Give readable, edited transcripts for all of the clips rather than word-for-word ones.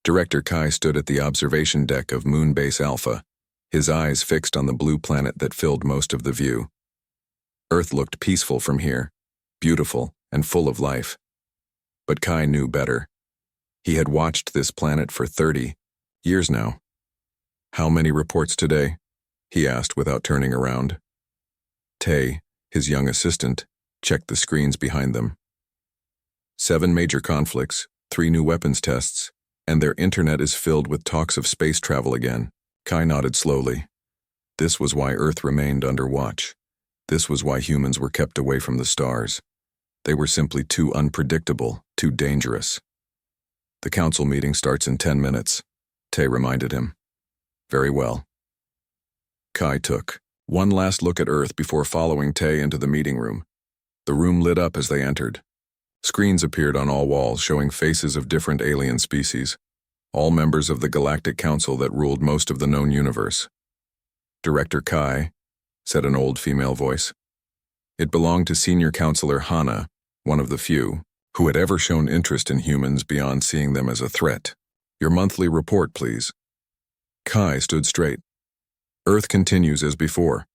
Director Kai stood at the observation deck of Moonbase Alpha, his eyes fixed on the blue planet that filled most of the view. Earth looked peaceful from here, beautiful and full of life. But Kai knew better. He had watched this planet for 30 years now. "How many reports today?" he asked without turning around. Tay, his young assistant, checked the screens behind them. 7 major conflicts, 3 new weapons tests, and their internet is filled with talks of space travel again. Kai nodded slowly. This was why Earth remained under watch. This was why humans were kept away from the stars. They were simply too unpredictable, too dangerous. "The council meeting starts in 10 minutes, Tay reminded him. "Very well." Kai took one last look at Earth before following Tay into the meeting room. The room lit up as they entered. Screens appeared on all walls showing faces of different alien species, all members of the Galactic Council that ruled most of the known universe. "Director Kai," said an old female voice. It belonged to Senior Counselor Hana, one of the few who had ever shown interest in humans beyond seeing them as a threat. "Your monthly report, please." Kai stood straight. "Earth continues as before.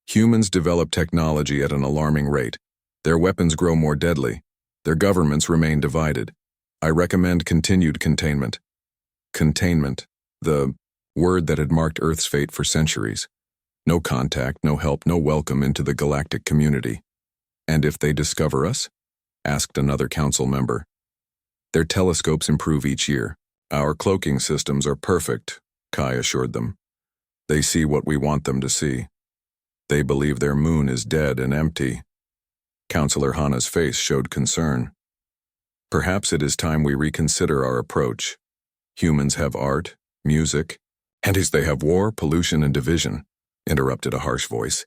Humans develop technology at an alarming rate. Their weapons grow more deadly. Their governments remain divided. I recommend continued containment." Containment, the word that had marked Earth's fate for centuries. No contact, no help, no welcome into the galactic community. "And if they discover us?" asked another council member. "Their telescopes improve each year. Our cloaking systems are perfect," Kai assured them. "They see what we want them to see. They believe their moon is dead and empty." Counselor Hana's face showed concern. "Perhaps it is time we reconsider our approach. Humans have art, music, and they have war, pollution, and division," interrupted a harsh voice.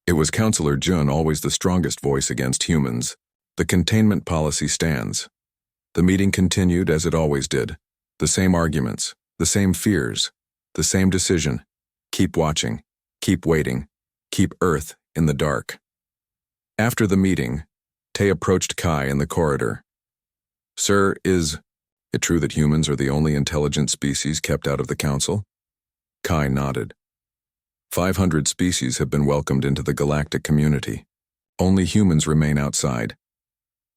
It was Counselor Jun, always the strongest voice against humans. "The containment policy stands." The meeting continued as it always did. The same arguments, the same fears, the same decision. Keep watching, keep waiting, keep Earth in the dark. After the meeting, Tay approached Kai in the corridor. "Sir, is it true that humans are the only intelligent species kept out of the council?" Kai nodded. 500 species have been welcomed into the galactic community. Only humans remain outside.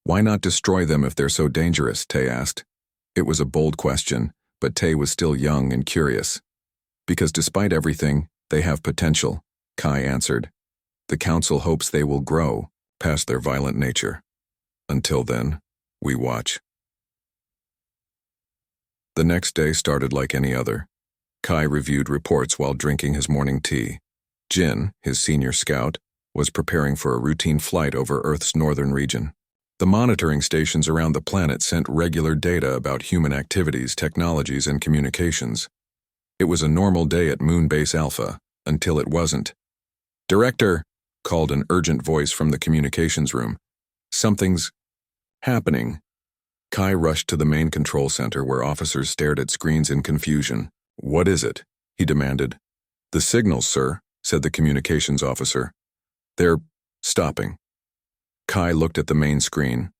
"Why not destroy them if they're so dangerous?" Tay asked. It was a bold question, but Tay was still young and curious. "Because despite everything, they have potential," Kai answered. "The council hopes they will grow past their violent nature. Until then, we watch." The next day started like any other. Kai reviewed reports while drinking his morning tea. Jin, his senior scout, was preparing for a routine flight over Earth's northern region. The monitoring stations around the planet sent regular data about human activities, technologies, and communications. It was a normal day at Moonbase Alpha, until it wasn't. "Director," called an urgent voice from the communications room. "Something's happening." Kai rushed to the main control center where officers stared at screens in confusion. "What is it?" he demanded. "The signals, sir," said the communications officer. "They're stopping." Kai looked at the main screen.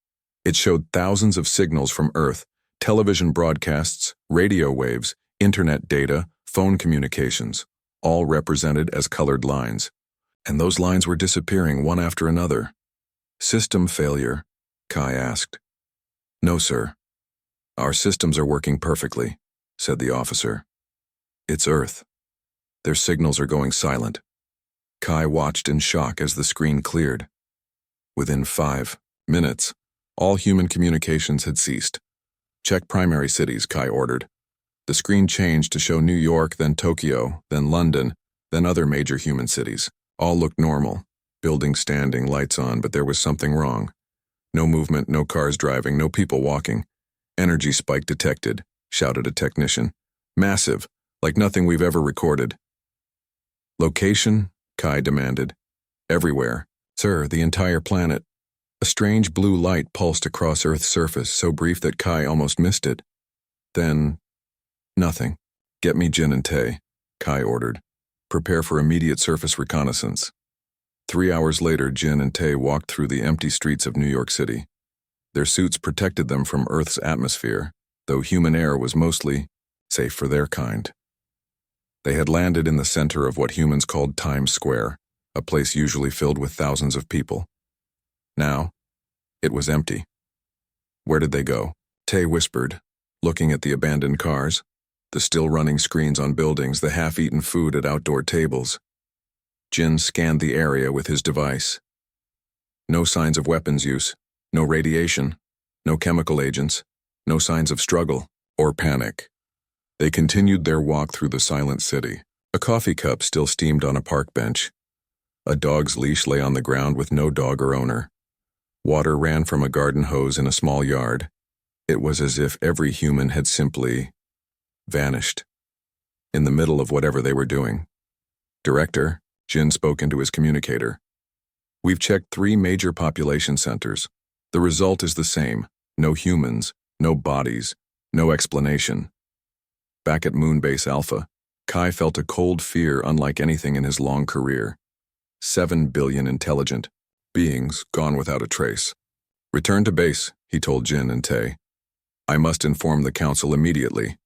It showed thousands of signals from Earth, television broadcasts, radio waves, internet data, phone communications, all represented as colored lines. And those lines were disappearing one after another. "System failure?" Kai asked. "No, sir. Our systems are working perfectly," said the officer. "It's Earth. Their signals are going silent." Kai watched in shock as the screen cleared. Within 5 minutes, all human communications had ceased. "Check primary cities," Kai ordered. The screen changed to show New York, then Tokyo, then London, then other major human cities. All looked normal. Buildings standing, lights on, but there was something wrong. No movement, no cars driving, no people walking. "Energy spike detected," shouted a technician. "Massive, like nothing we've ever recorded." "Location?" Kai demanded. "Everywhere. Sir, the entire planet." A strange blue light pulsed across Earth's surface, so brief that Kai almost missed it. Then, nothing. "Get me Jin and Tay," Kai ordered. "Prepare for immediate surface reconnaissance." 3 hours later, Jin and Tay walked through the empty streets of New York City. Their suits protected them from Earth's atmosphere, though human air was mostly safe for their kind. They had landed in the center of what humans called Times Square, a place usually filled with thousands of people. Now, it was empty. Where did they go? Tay whispered, looking at the abandoned cars, the still-running screens on buildings, the half-eaten food at outdoor tables. Jin scanned the area with his device. No signs of weapons use, no radiation, no chemical agents, no signs of struggle or panic. They continued their walk through the silent city. A coffee cup still steamed on a park bench. A dog's leash lay on the ground with no dog or owner. Water ran from a garden hose in a small yard. It was as if every human had simply vanished in the middle of whatever they were doing. Director, Jin spoke into his communicator. We've checked 3 major population centers. The result is the same. No humans, no bodies, no explanation. Back at Moonbase Alpha, Kai felt a cold fear unlike anything in his long career. 7 billion intelligent beings gone without a trace. Return to base, he told Jin and Tay. I must inform the council immediately.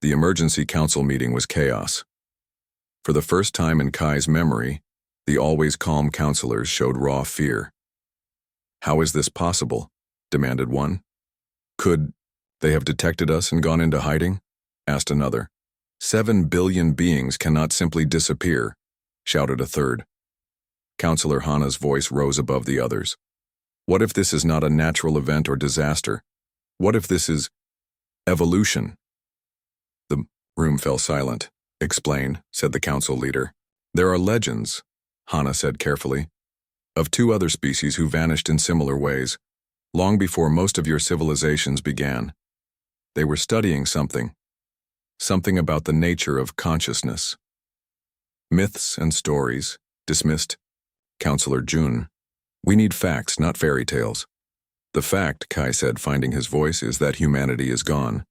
The emergency council meeting was chaos. For the first time in Kai's memory, the always calm counselors showed raw fear. How is this possible? Demanded one. Could they have detected us and gone into hiding? Asked another. 7 billion beings cannot simply disappear, shouted a third. Counselor Hana's voice rose above the others. What if this is not a natural event or disaster? What if this is evolution? The room fell silent. Explain, said the council leader. There are legends, Hana said carefully, of 2 other species who vanished in similar ways, long before most of your civilizations began. They were studying something about the nature of consciousness. Myths and stories, dismissed Counselor Jun. We need facts, not fairy tales. The fact, Kai said, finding his voice, is that humanity is gone,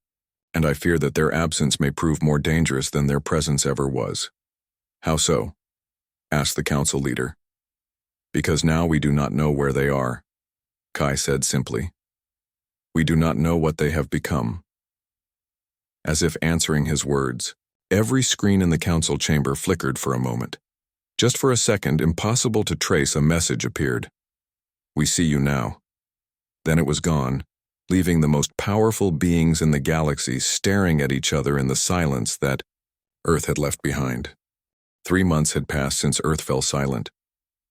and I fear that their absence may prove more dangerous than their presence ever was. How so? Asked the council leader. Because now we do not know where they are, Kai said simply. We do not know what they have become. As if answering his words, every screen in the council chamber flickered for a moment. Just for a second, impossible to trace, a message appeared. We see you now. Then it was gone, leaving the most powerful beings in the galaxy staring at each other in the silence that Earth had left behind. 3 months had passed since Earth fell silent.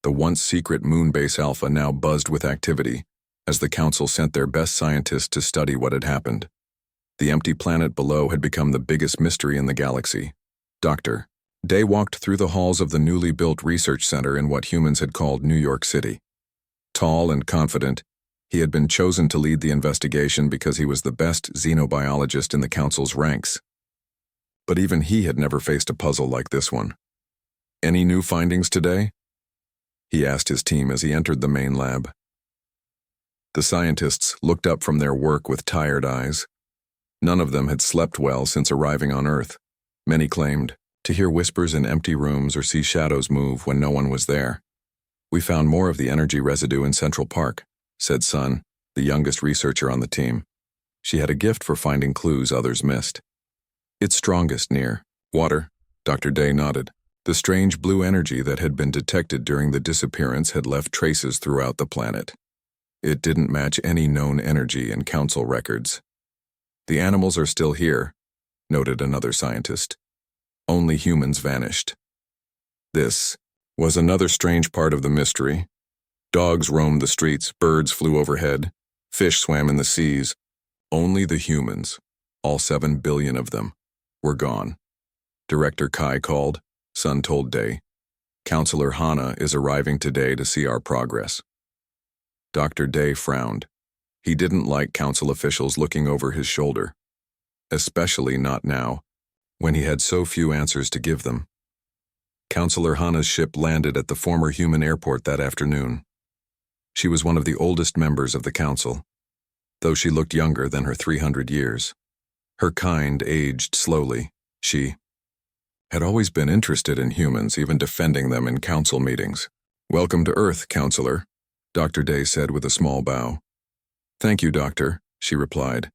The once secret Moonbase Alpha now buzzed with activity, as the council sent their best scientists to study what had happened. The empty planet below had become the biggest mystery in the galaxy. Dr. Day walked through the halls of the newly built research center in what humans had called New York City. Tall and confident, he had been chosen to lead the investigation because he was the best xenobiologist in the council's ranks. But even he had never faced a puzzle like this one. Any new findings today? He asked his team as he entered the main lab. The scientists looked up from their work with tired eyes. None of them had slept well since arriving on Earth. Many claimed to hear whispers in empty rooms or see shadows move when no one was there. We found more of the energy residue in Central Park, said Sun, the youngest researcher on the team. She had a gift for finding clues others missed. It's strongest near water, Dr. Day nodded. The strange blue energy that had been detected during the disappearance had left traces throughout the planet. It didn't match any known energy in council records. The animals are still here, noted another scientist. Only humans vanished. This was another strange part of the mystery. Dogs roamed the streets, birds flew overhead, fish swam in the seas. Only the humans, all 7 billion of them, were gone. Director Kai called, Sun told Day. Counselor Hana is arriving today to see our progress. Dr. Day frowned. He didn't like council officials looking over his shoulder, especially not now, when he had so few answers to give them. Counselor Hana's ship landed at the former human airport that afternoon. She was one of the oldest members of the council, though she looked younger than her 300 years. Her kind aged slowly. She had always been interested in humans, even defending them in council meetings. Welcome to Earth, Counselor, Dr. Day said with a small bow. Thank you, Doctor, she replied,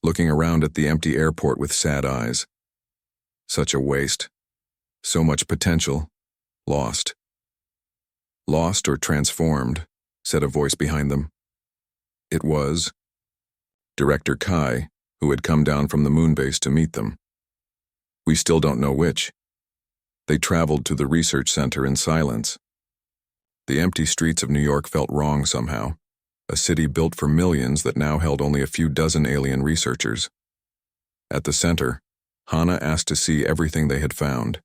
looking around at the empty airport with sad eyes. Such a waste. So much potential. Lost. Lost or transformed, said a voice behind them. It was Director Kai, who had come down from the moon base to meet them. We still don't know which. They traveled to the research center in silence. The empty streets of New York felt wrong somehow, a city built for millions that now held only a few dozen alien researchers. At the center, Hana asked to see everything they had found.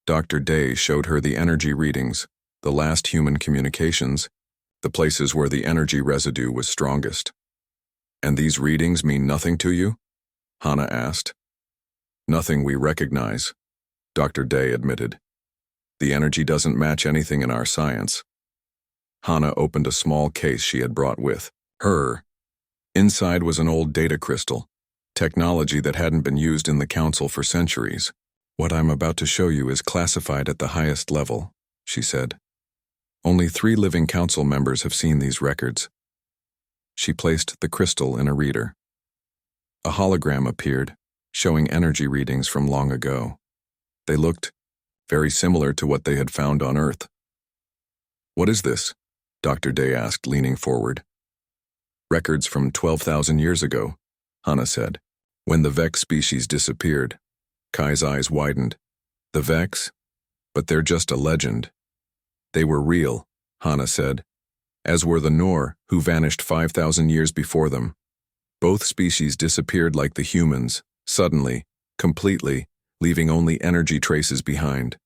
Dr. Day showed her the energy readings, the last human communications, the places where the energy residue was strongest. And these readings mean nothing to you? Hana asked. Nothing we recognize, Dr. Day admitted. The energy doesn't match anything in our science. Hana opened a small case she had brought with her. Inside was an old data crystal, technology that hadn't been used in the council for centuries. What I'm about to show you is classified at the highest level, she said. Only 3 living council members have seen these records. She placed the crystal in a reader. A hologram appeared, showing energy readings from long ago. They looked very similar to what they had found on Earth. What is this? Dr. Day asked, leaning forward. Records from 12,000 years ago, Hana said. When the Vex species disappeared, Kai's eyes widened. The Vex? But they're just a legend. They were real, Hana said, as were the Nor, who vanished 5,000 years before them. Both species disappeared like the humans, suddenly, completely, leaving only energy traces behind.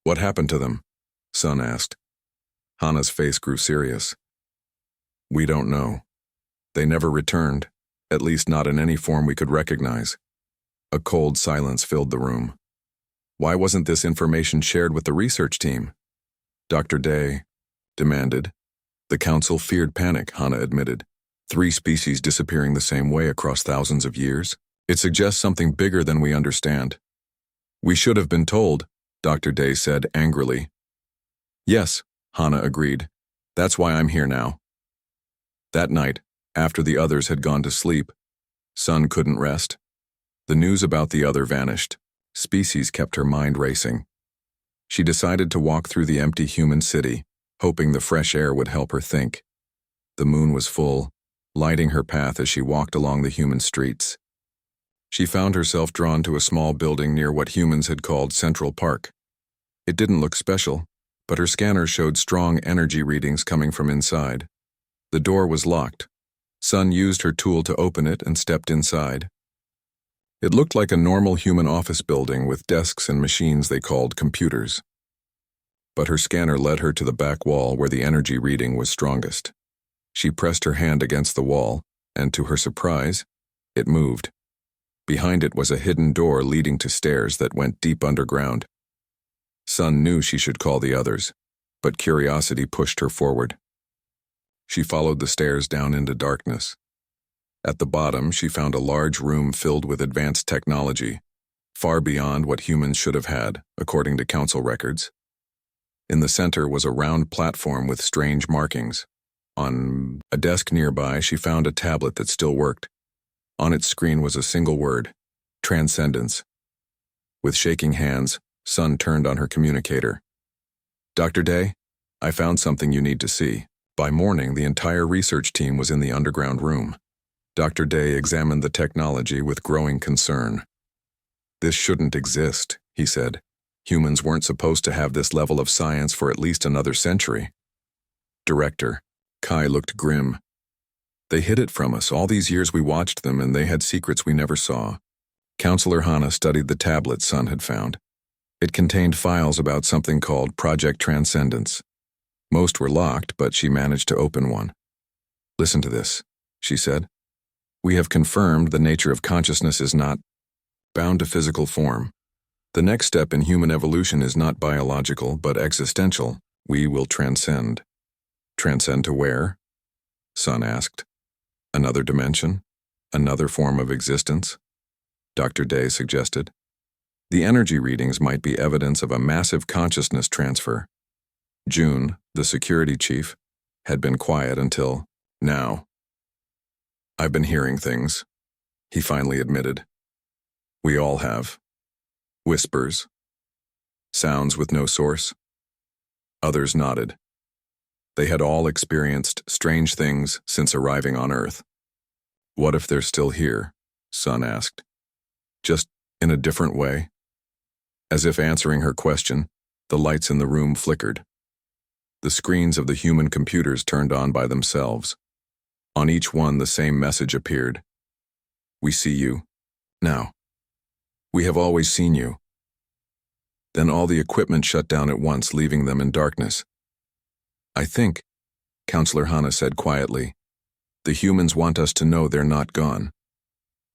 What happened to them? Sun asked. Hana's face grew serious. We don't know. They never returned, at least not in any form we could recognize. A cold silence filled the room. Why wasn't this information shared with the research team? Dr. Day demanded. The council feared panic, Hana admitted. 3 species disappearing the same way across thousands of years? It suggests something bigger than we understand. We should have been told, Dr. Day said angrily. Yes, Hana agreed. That's why I'm here now. That night, after the others had gone to sleep, Sun couldn't rest. The news about the other vanished. Species kept her mind racing. She decided to walk through the empty human city, hoping the fresh air would help her think. The moon was full, lighting her path as she walked along the human streets. She found herself drawn to a small building near what humans had called Central Park. It didn't look special, but her scanner showed strong energy readings coming from inside. The door was locked. Sun used her tool to open it and stepped inside. It looked like a normal human office building with desks and machines they called computers. But her scanner led her to the back wall where the energy reading was strongest. She pressed her hand against the wall, and to her surprise, it moved. Behind it was a hidden door leading to stairs that went deep underground. Sun knew she should call the others, but curiosity pushed her forward. She followed the stairs down into darkness. At the bottom, she found a large room filled with advanced technology, far beyond what humans should have had, according to council records. In the center was a round platform with strange markings. On a desk nearby, she found a tablet that still worked. On its screen was a single word, transcendence. With shaking hands, Sun turned on her communicator. Dr. Day, I found something you need to see. By morning, the entire research team was in the underground room. Dr. Day examined the technology with growing concern. This shouldn't exist, he said. Humans weren't supposed to have this level of science for at least another century. Director Kai looked grim. They hid it from us. All these years we watched them, and they had secrets we never saw. Counselor Hana studied the tablet Sun had found. It contained files about something called Project Transcendence. Most were locked, but she managed to open one. Listen to this, she said. We have confirmed the nature of consciousness is not bound to physical form. The next step in human evolution is not biological, but existential. We will transcend. Transcend to where? Sun asked. Another dimension? Another form of existence? Dr. Day suggested. The energy readings might be evidence of a massive consciousness transfer. June, the security chief, had been quiet until now. I've been hearing things, he finally admitted. We all have. Whispers. Sounds with no source. Others nodded. They had all experienced strange things since arriving on Earth. What if they're still here? Sun asked. Just in a different way? As if answering her question, the lights in the room flickered. The screens of the human computers turned on by themselves. On each one, the same message appeared. We see you. Now. We have always seen you. Then all the equipment shut down at once, leaving them in darkness. I think, Counselor Hanna said quietly, the humans want us to know they're not gone.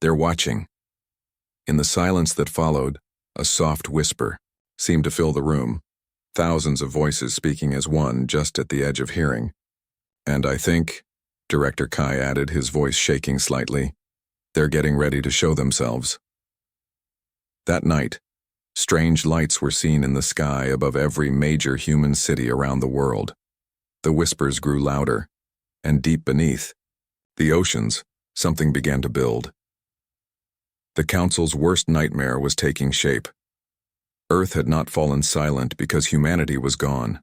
They're watching. In the silence that followed, a soft whisper seemed to fill the room, thousands of voices speaking as one just at the edge of hearing. And I think, Director Kai added, his voice shaking slightly, they're getting ready to show themselves. That night, strange lights were seen in the sky above every major human city around the world. The whispers grew louder, and deep beneath, the oceans, something began to build. The Council's worst nightmare was taking shape. Earth had not fallen silent because humanity was gone.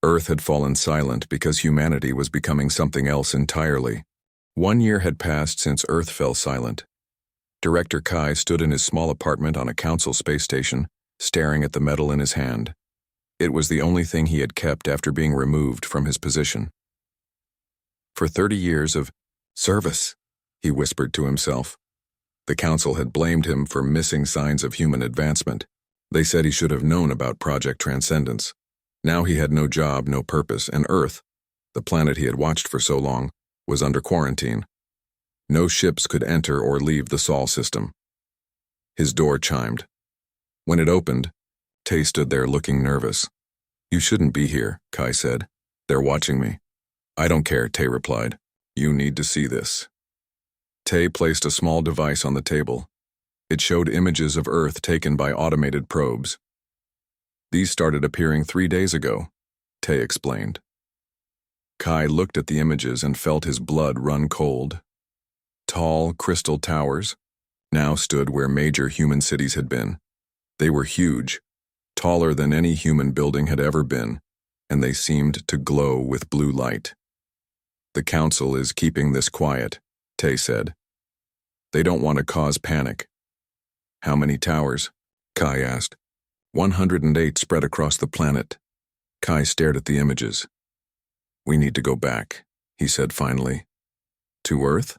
Earth had fallen silent because humanity was becoming something else entirely. 1 year had passed since Earth fell silent. Director Kai stood in his small apartment on a Council space station, staring at the medal in his hand. It was the only thing he had kept after being removed from his position. For 30 years of service, he whispered to himself. The Council had blamed him for missing signs of human advancement. They said he should have known about Project Transcendence. Now he had no job, no purpose, and Earth, the planet he had watched for so long, was under quarantine. No ships could enter or leave the Sol system. His door chimed. When it opened, Tay stood there looking nervous. You shouldn't be here, Kai said. They're watching me. I don't care, Tay replied. You need to see this. Tay placed a small device on the table. It showed images of Earth taken by automated probes. These started appearing 3 days ago, Tay explained. Kai looked at the images and felt his blood run cold. Tall, crystal towers now stood where major human cities had been. They were huge, taller than any human building had ever been, and they seemed to glow with blue light. The Council is keeping this quiet, Tay said. They don't want to cause panic. How many towers? Kai asked. 108 spread across the planet. Kai stared at the images. We need to go back, he said finally. To Earth?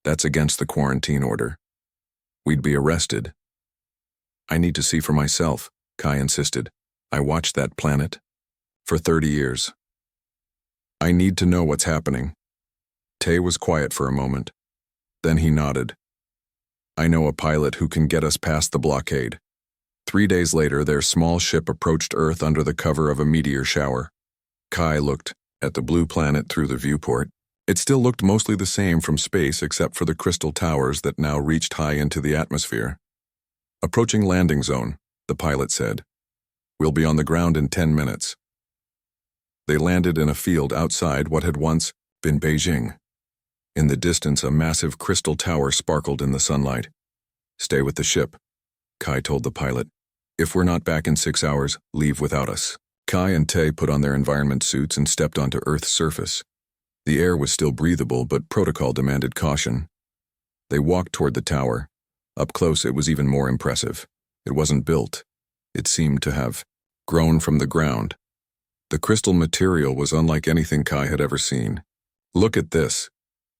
That's against the quarantine order. We'd be arrested. I need to see for myself, Kai insisted. I watched that planet for 30 years. I need to know what's happening. Tay was quiet for a moment. Then he nodded. I know a pilot who can get us past the blockade. 3 days later, their small ship approached Earth under the cover of a meteor shower. Kai looked at the blue planet through the viewport. It still looked mostly the same from space except for the crystal towers that now reached high into the atmosphere. Approaching landing zone, the pilot said. We'll be on the ground in 10 minutes. They landed in a field outside what had once been Beijing. In the distance, a massive crystal tower sparkled in the sunlight. Stay with the ship, Kai told the pilot. If we're not back in 6 hours, leave without us. Kai and Tay put on their environment suits and stepped onto Earth's surface. The air was still breathable, but protocol demanded caution. They walked toward the tower. Up close, it was even more impressive. It wasn't built. It seemed to have grown from the ground. The crystal material was unlike anything Kai had ever seen. Look at this,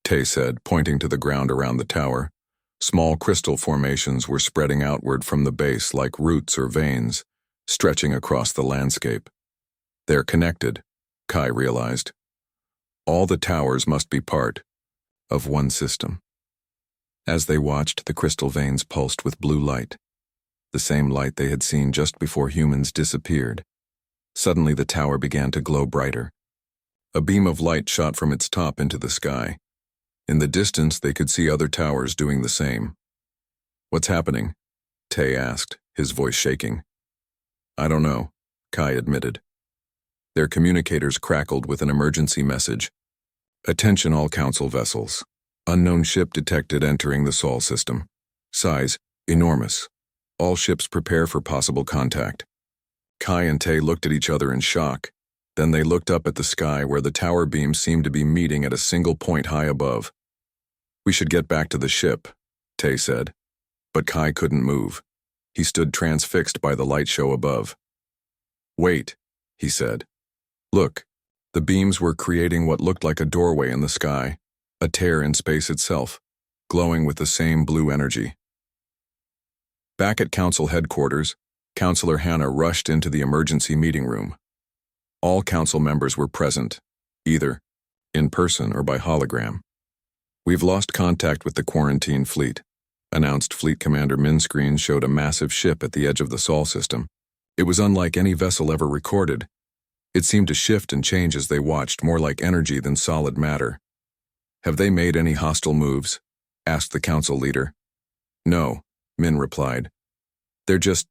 Tay said, pointing to the ground around the tower. Small crystal formations were spreading outward from the base like roots or veins, stretching across the landscape. They're connected, Kai realized. All the towers must be part of one system. As they watched, the crystal veins pulsed with blue light, the same light they had seen just before humans disappeared. Suddenly, the tower began to glow brighter. A beam of light shot from its top into the sky. In the distance, they could see other towers doing the same. What's happening? Tay asked, his voice shaking. I don't know, Kai admitted. Their communicators crackled with an emergency message. Attention all Council vessels. Unknown ship detected entering the Sol system. Size, enormous. All ships prepare for possible contact. Kai and Tay looked at each other in shock. Then they looked up at the sky where the tower beams seemed to be meeting at a single point high above. "We should get back to the ship," Tay said. But Kai couldn't move. He stood transfixed by the light show above. "Wait," he said. "Look." The beams were creating what looked like a doorway in the sky, a tear in space itself, glowing with the same blue energy. Back at Council headquarters, Councillor Hannah rushed into the emergency meeting room. All Council members were present, either in person or by hologram. "We've lost contact with the quarantine fleet," announced Fleet Commander Min's screen showed a massive ship at the edge of the Sol system. It was unlike any vessel ever recorded. It seemed to shift and change as they watched, more like energy than solid matter. "Have they made any hostile moves?" asked the Council leader. "No," Min replied. "They're just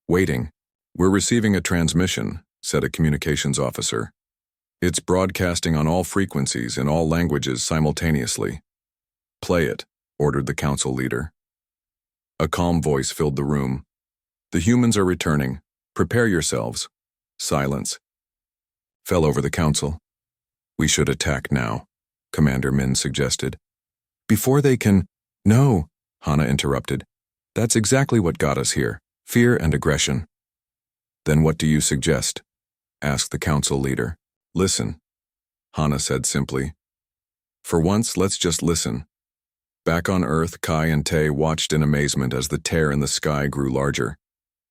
waiting." "We're receiving a transmission," said a communications officer. "It's broadcasting on all frequencies in all languages simultaneously." "Play it," ordered the Council leader. A calm voice filled the room. "The humans are returning. Prepare yourselves." Silence fell over the Council. "We should attack now," Commander Min suggested. "Before they can—" "No," Hannah interrupted. "That's exactly what got us here, fear and aggression." "Then what do you suggest?" asked the Council leader. "Listen," Hannah said simply. "For once, let's just listen." Back on Earth, Kai and Tay watched in amazement as the tear in the sky grew larger.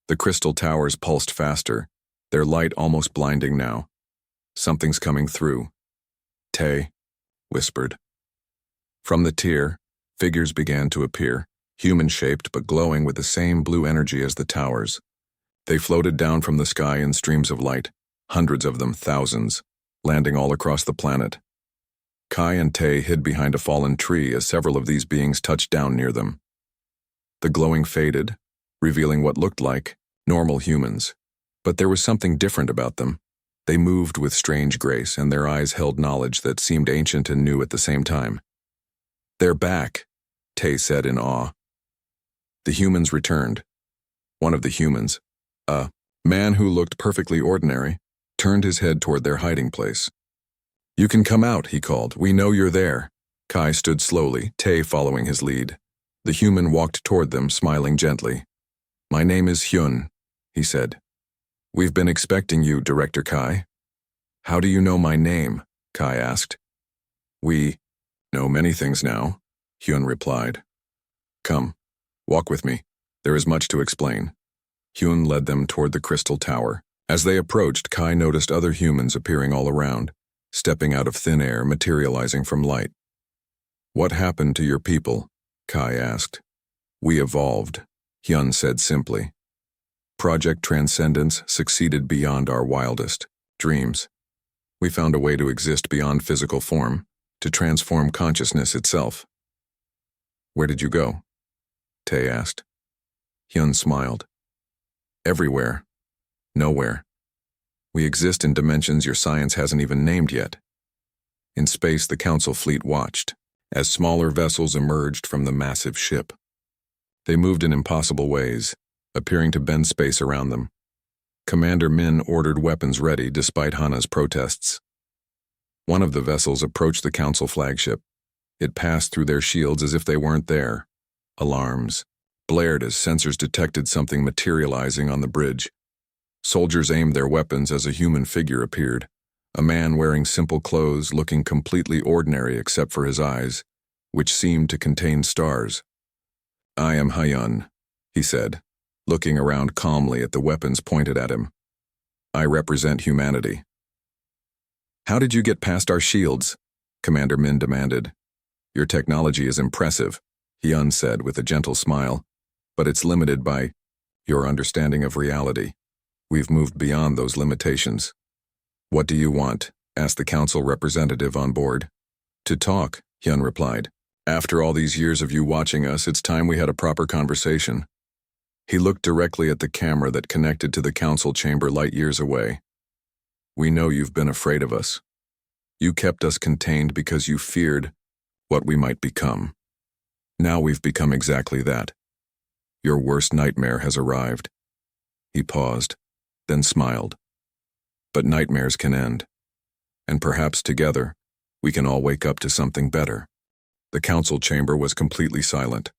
The crystal towers pulsed faster, their light almost blinding now. "Something's coming through," Tay whispered. From the tear, figures began to appear, human-shaped but glowing with the same blue energy as the towers. They floated down from the sky in streams of light, hundreds of them, thousands, landing all across the planet. Kai and Tay hid behind a fallen tree as several of these beings touched down near them. The glowing faded, revealing what looked like normal humans. But there was something different about them. They moved with strange grace, and their eyes held knowledge that seemed ancient and new at the same time. "They're back," Tay said in awe. The humans returned. One of the humans, a man who looked perfectly ordinary, turned his head toward their hiding place. "You can come out," he called. "We know you're there." Kai stood slowly, Tay following his lead. The human walked toward them, smiling gently. "My name is Hyun," he said. "We've been expecting you, Director Kai." "How do you know my name?" Kai asked. "We know many things now," Hyun replied. "Come, walk with me. There is much to explain." Hyun led them toward the crystal tower. As they approached, Kai noticed other humans appearing all around, stepping out of thin air, materializing from light. "What happened to your people?" Kai asked. "We evolved," Hyun said simply. "Project Transcendence succeeded beyond our wildest dreams. We found a way to exist beyond physical form, to transform consciousness itself." "Where did you go?" Tay asked. Hyun smiled. "Everywhere. Nowhere. We exist in dimensions your science hasn't even named yet." In space, the Council fleet watched, as smaller vessels emerged from the massive ship. They moved in impossible ways, appearing to bend space around them. Commander Min ordered weapons ready despite Hannah's protests. One of the vessels approached the Council flagship. It passed through their shields as if they weren't there. Alarms blared as sensors detected something materializing on the bridge. Soldiers aimed their weapons as a human figure appeared, a man wearing simple clothes looking completely ordinary except for his eyes, which seemed to contain stars. "I am Hyun," he said, looking around calmly at the weapons pointed at him. "I represent humanity." "How did you get past our shields?" Commander Min demanded. "Your technology is impressive," Hyun said with a gentle smile, "but it's limited by your understanding of reality. We've moved beyond those limitations." "What do you want?" asked the Council representative on board. "To talk," Hyun replied. "After all these years of you watching us, it's time we had a proper conversation." He looked directly at the camera that connected to the Council chamber light years away. "We know you've been afraid of us. You kept us contained because you feared what we might become. Now we've become exactly that. Your worst nightmare has arrived." He paused, then smiled. "But nightmares can end. And perhaps together, we can all wake up to something better." The council chamber was completely silent.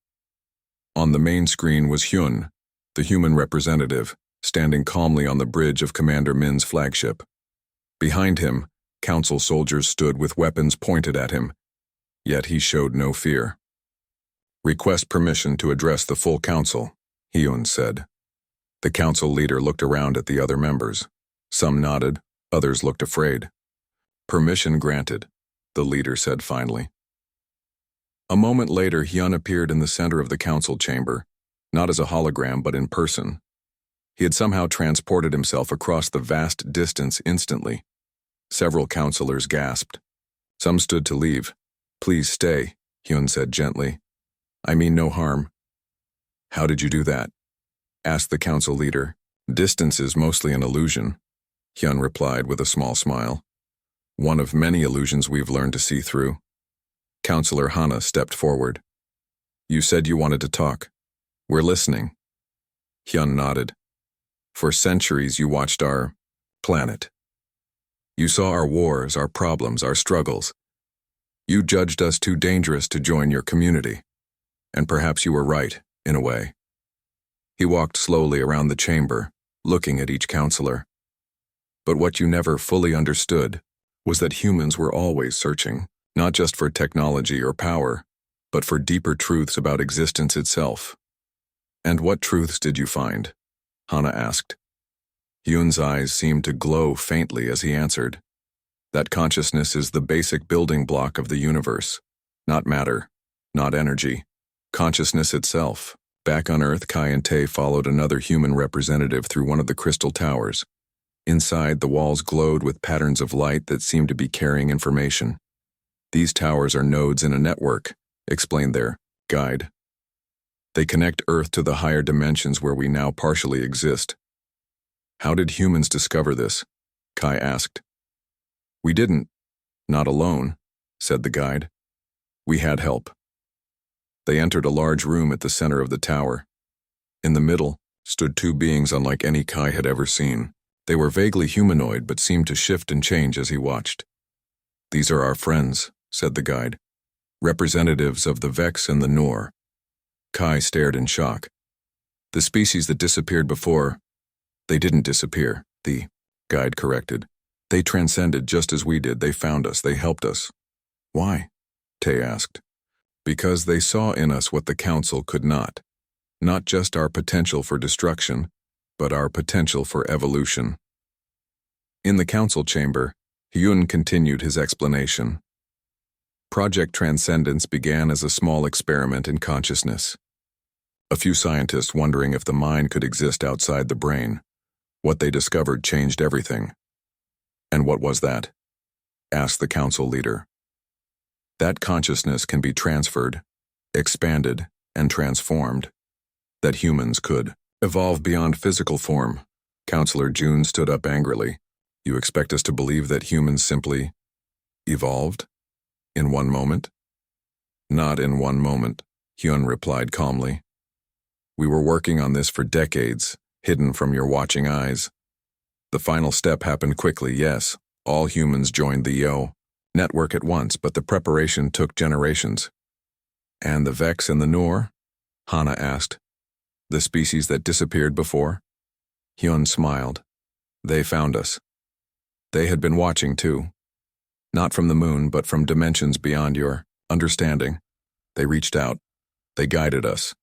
On the main screen was Hyun, the human representative, standing calmly on the bridge of Commander Min's flagship. Behind him, council soldiers stood with weapons pointed at him, yet he showed no fear. "Request permission to address the full council," Hyun said. The council leader looked around at the other members. Some nodded, others looked afraid. "Permission granted," the leader said finally. A moment later, Hyun appeared in the center of the council chamber, not as a hologram but in person. He had somehow transported himself across the vast distance instantly. Several councilors gasped. Some stood to leave. "Please stay," Hyun said gently. "I mean no harm." "How did you do that?" asked the council leader. "Distance is mostly an illusion," Hyun replied with a small smile. "One of many illusions we've learned to see through." Councillor Hana stepped forward. "You said you wanted to talk. We're listening." Hyun nodded. "For centuries you watched our planet. You saw our wars, our problems, our struggles. You judged us too dangerous to join your community. And perhaps you were right, in a way." He walked slowly around the chamber, looking at each councillor. "But what you never fully understood was that humans were always searching, not just for technology or power, but for deeper truths about existence itself." "And what truths did you find?" Hana asked. Hyun's eyes seemed to glow faintly as he answered. "That consciousness is the basic building block of the universe. Not matter, not energy. Consciousness itself." Back on Earth, Kai and Tae followed another human representative through one of the crystal towers. Inside, the walls glowed with patterns of light that seemed to be carrying information. "These towers are nodes in a network," explained their guide. "They connect Earth to the higher dimensions where we now partially exist." "How did humans discover this?" Kai asked. "We didn't. Not alone," said the guide. "We had help." They entered a large room at the center of the tower. In the middle stood two beings unlike any Kai had ever seen. They were vaguely humanoid but seemed to shift and change as he watched. "These are our friends," said the guide. "Representatives of the Vex and the Nor." Kai stared in shock. "The species that disappeared before—" "They didn't disappear," the guide corrected. "They transcended just as we did. They found us. They helped us." "Why?" Tae asked. "Because they saw in us what the council could not. Not just our potential for destruction, but our potential for evolution." In the council chamber, Hyun continued his explanation. Project Transcendence began as a small experiment in consciousness. A few scientists wondering if the mind could exist outside the brain. What they discovered changed everything. "And what was that?" asked the council leader. "That consciousness can be transferred, expanded, and transformed. That humans could evolve beyond physical form." Councillor June stood up angrily. "You expect us to believe that humans simply evolved? In one moment?" "Not in one moment," Hyun replied calmly. "We were working on this for decades, hidden from your watching eyes. The final step happened quickly, yes. All humans joined the YO network at once, but the preparation took generations." "And the Vex and the Nor?" Hana asked. "The species that disappeared before?" Hyun smiled. "They found us. They had been watching too. Not from the moon, but from dimensions beyond your understanding. They reached out. They guided us."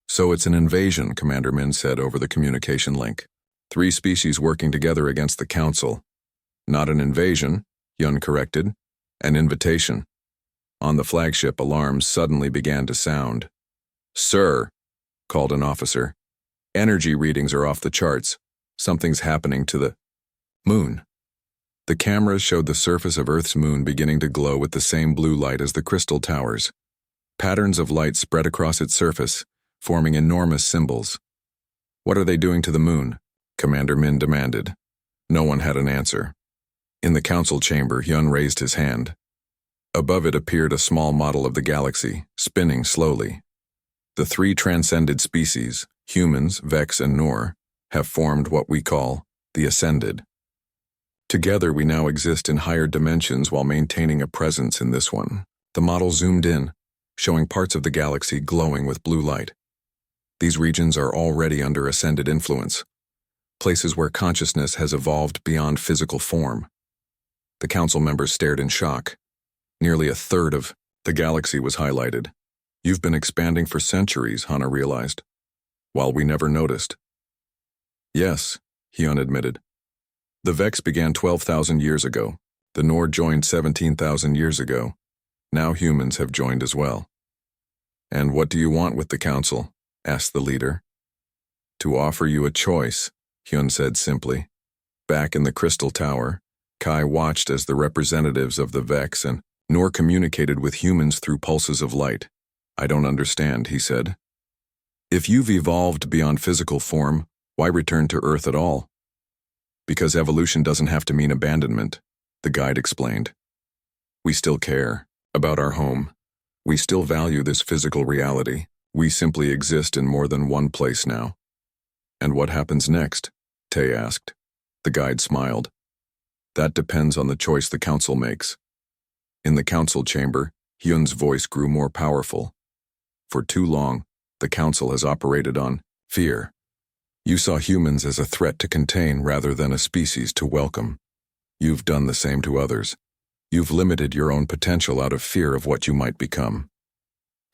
"So it's an invasion," Commander Min said over the communication link. "Three species working together against the council." "Not an invasion," Hyun corrected. "An invitation." On the flagship, alarms suddenly began to sound. "Sir," called an officer. "Energy readings are off the charts. Something's happening to the moon." The cameras showed the surface of Earth's moon beginning to glow with the same blue light as the crystal towers. Patterns of light spread across its surface, forming enormous symbols. "What are they doing to the moon?" Commander Min demanded. No one had an answer. In the council chamber, Hyun raised his hand. Above it appeared a small model of the galaxy, spinning slowly. The three transcended species, humans, Vex, and Nor, have formed what we call the Ascended. Together we now exist in higher dimensions while maintaining a presence in this one. The model zoomed in, showing parts of the galaxy glowing with blue light. These regions are already under Ascended influence, places where consciousness has evolved beyond physical form. The council members stared in shock. Nearly a third of the galaxy was highlighted. You've been expanding for centuries, Hana realized, while we never noticed. Yes, Hyun admitted. The Vex began 12,000 years ago. The Nord joined 17,000 years ago. Now humans have joined as well. And what do you want with the council? Asked the leader. To offer you a choice, Hyun said simply. Back in the Crystal Tower, Kai watched as the representatives of the Vex and Nor communicated with humans through pulses of light. I don't understand, he said. If you've evolved beyond physical form, why return to Earth at all? Because evolution doesn't have to mean abandonment, the guide explained. We still care about our home. We still value this physical reality. We simply exist in more than one place now. And what happens next? Tae asked. The guide smiled. That depends on the choice the council makes. In the council chamber, Hyun's voice grew more powerful. For too long, the council has operated on fear. You saw humans as a threat to contain rather than a species to welcome. You've done the same to others. You've limited your own potential out of fear of what you might become.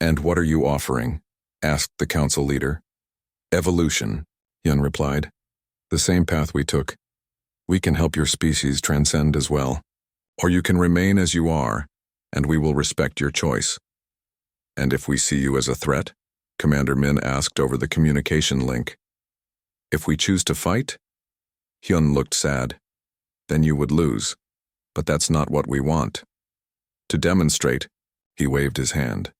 And what are you offering? Asked the council leader. Evolution, Hyun replied. The same path we took. We can help your species transcend as well. Or you can remain as you are, and we will respect your choice. And if we see you as a threat? Commander Min asked over the communication link. If we choose to fight? Hyun looked sad. Then you would lose. But that's not what we want. To demonstrate, he waved his hand.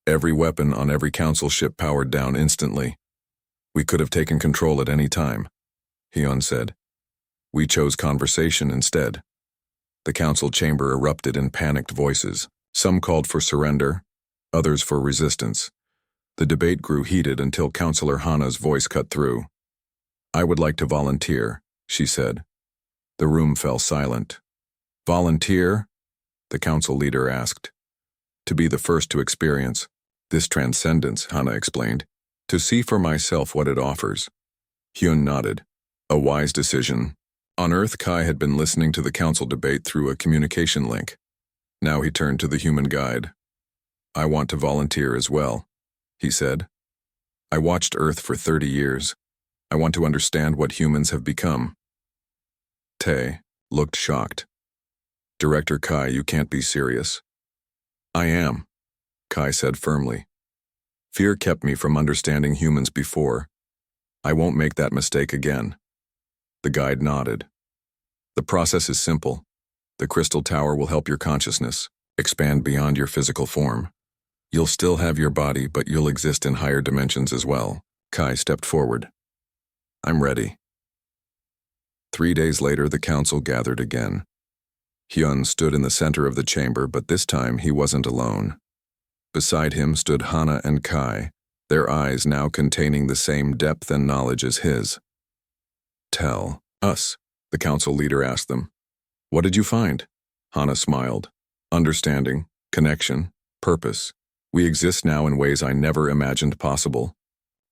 Every weapon on every council ship powered down instantly. We could have taken control at any time, Hyun said. We chose conversation instead. The council chamber erupted in panicked voices. Some called for surrender, others for resistance. The debate grew heated until Councillor Hana's voice cut through. I would like to volunteer, she said. The room fell silent. Volunteer? The council leader asked. To be the first to experience this transcendence, Hana explained. To see for myself what it offers. Hyun nodded. A wise decision. On Earth, Kai had been listening to the council debate through a communication link. Now he turned to the human guide. I want to volunteer as well, he said. I watched Earth for 30 years. I want to understand what humans have become. Tae looked shocked. Director Kai, you can't be serious. I am, Kai said firmly. Fear kept me from understanding humans before. I won't make that mistake again. The guide nodded. The process is simple. The Crystal Tower will help your consciousness expand beyond your physical form. You'll still have your body, but you'll exist in higher dimensions as well. Kai stepped forward. I'm ready. 3 days later, the council gathered again. Hyun stood in the center of the chamber, but this time he wasn't alone. Beside him stood Hana and Kai, their eyes now containing the same depth and knowledge as his. Tell us, the council leader asked them. What did you find? Hana smiled. Understanding, connection, purpose. We exist now in ways I never imagined possible.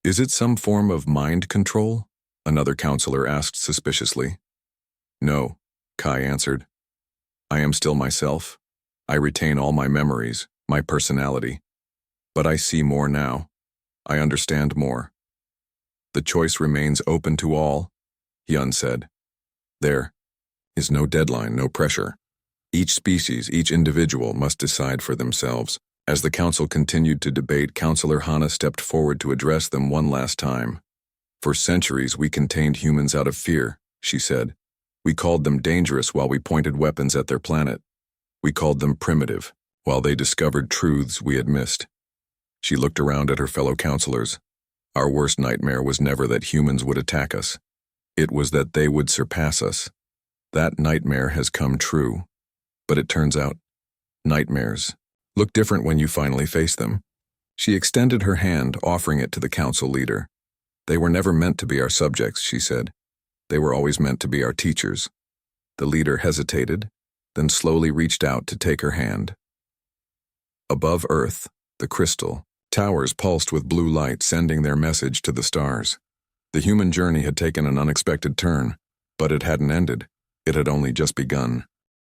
Is it some form of mind control? Another counselor asked suspiciously. No, Kai answered. I am still myself. I retain all my memories, my personality. But I see more now. I understand more. The choice remains open to all, Hyun said. There is no deadline, no pressure. Each species, each individual must decide for themselves. As the council continued to debate, Councillor Hana stepped forward to address them one last time. For centuries we contained humans out of fear, she said. We called them dangerous while we pointed weapons at their planet. We called them primitive, while they discovered truths we had missed. She looked around at her fellow counselors. Our worst nightmare was never that humans would attack us. It was that they would surpass us. That nightmare has come true. But it turns out, Nightmares. Look different when you finally face them. She extended her hand, offering it to the council leader. They were never meant to be our subjects, she said. They were always meant to be our teachers. The leader hesitated, then slowly reached out to take her hand. Above Earth, the crystal, towers pulsed with blue light, sending their message to the stars. The human journey had taken an unexpected turn, but it hadn't ended. It had only just begun.